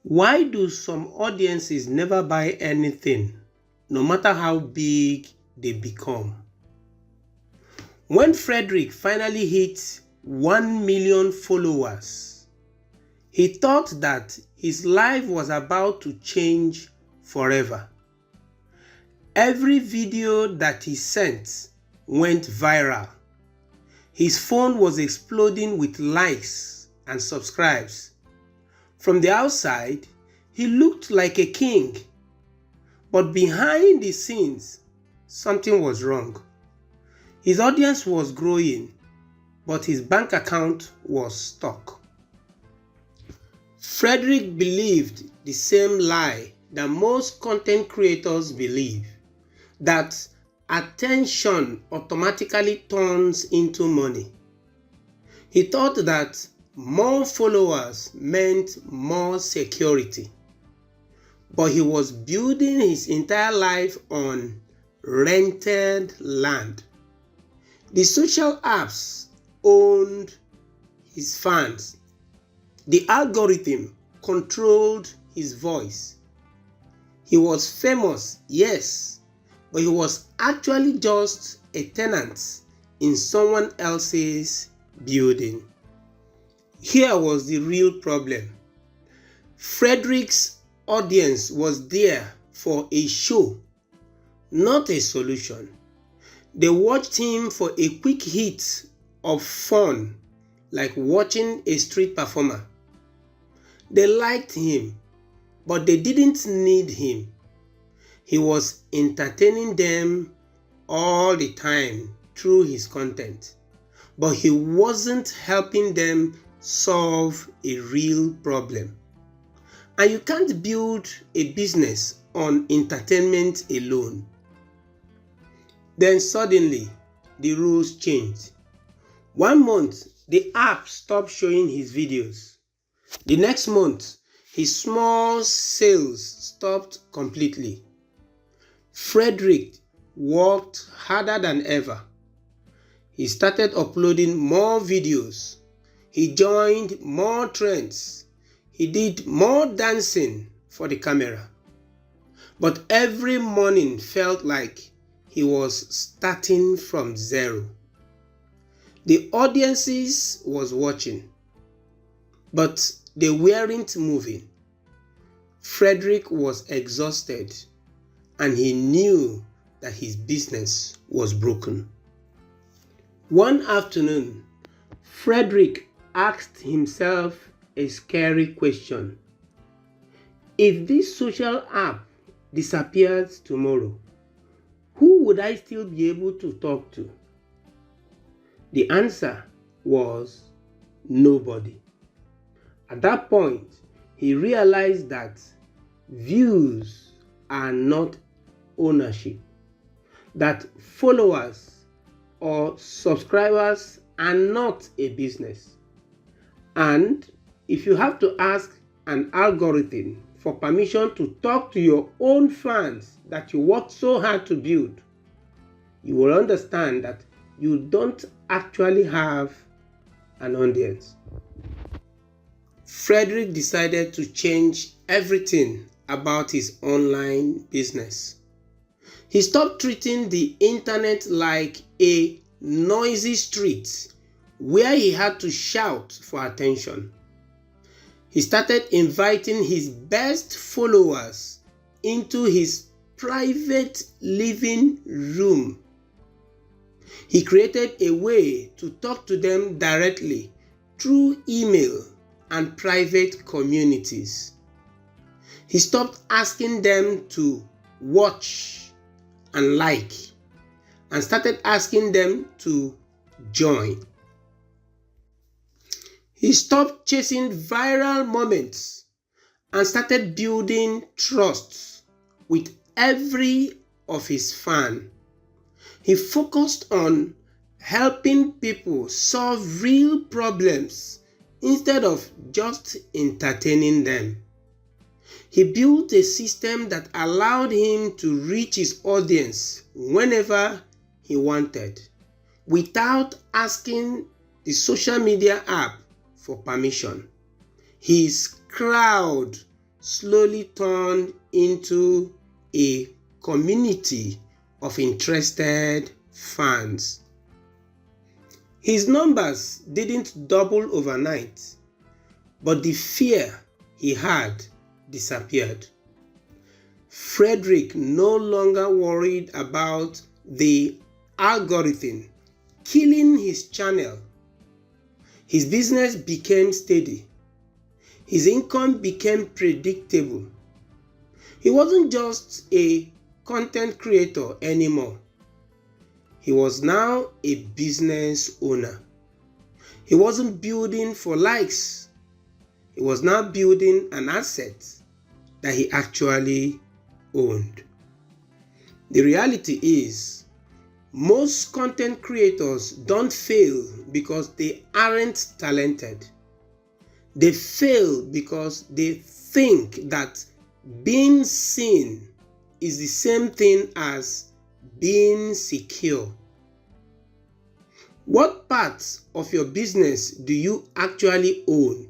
Why do some audiences never buy anything, no matter how big they become? When Fredrick finally hit 1 million followers, he thought that his life was about to change forever. Every video that he sent went viral. His phone was exploding with likes and subscribes. From the outside, he looked like a king, but behind the scenes, something was wrong. His audience was growing, but his bank account was stuck. Fredrick believed the same lie that most content creators believe, that attention automatically turns into money. He thought that more followers meant more security, but he was building his entire life on rented land. The social apps owned his fans. The algorithm controlled his voice. He was famous, yes, but he was actually just a tenant in someone else's building. Here was the real problem. Fredrick's audience was there for a show, not a solution. They watched him for a quick hit of fun, like watching a street performer. They liked him, but they didn't need him. He was entertaining them all the time through his content, but he wasn't helping them solve a real problem. And you can't build a business on entertainment alone. Then suddenly, the rules changed. 1 month, the app stopped showing his videos. The next month, his small sales stopped completely. Fredrick worked harder than ever. He started uploading more videos. He joined more trends. He did more dancing for the camera. But every morning felt like he was starting from zero. The audiences was watching, but they weren't moving. Fredrick was exhausted, and he knew that his business was broken. One afternoon, Fredrick asked himself a scary question. If this social app disappears tomorrow, who would I still be able to talk to? The answer was nobody. At that point, he realized that views are not ownership, that followers or subscribers are not a business. And if you have to ask an algorithm for permission to talk to your own fans that you worked so hard to build, you will understand that you don't actually have an audience. Fredrick decided to change everything about his online business. He stopped treating the internet like a noisy street where he had to shout for attention. He started inviting his best followers into his private living room. He created a way to talk to them directly through email and private communities. He stopped asking them to watch and like, and started asking them to join. He stopped chasing viral moments and started building trust with every of his fans. He focused on helping people solve real problems instead of just entertaining them. He built a system that allowed him to reach his audience whenever he wanted, without asking the social media app for permission. His crowd slowly turned into a community of interested fans. His numbers didn't double overnight, but the fear he had disappeared. Fredrick no longer worried about the algorithm killing his channel. His business became steady. His income became predictable. He wasn't just a content creator anymore. He was now a business owner. He wasn't building for likes. He was now building an asset that he actually owned. The reality is, most content creators don't fail because they aren't talented. They fail because they think that being seen is the same thing as being secure. What parts of your business do you actually own?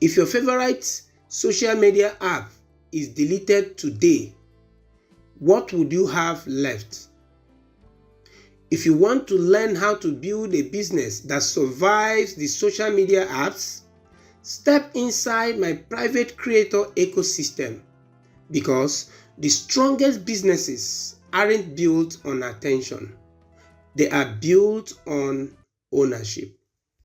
If your favorite social media app is deleted today, what would you have left? If you want to learn how to build a business that survives the social media apps, step inside my private creator ecosystem, because the strongest businesses aren't built on attention. They are built on ownership.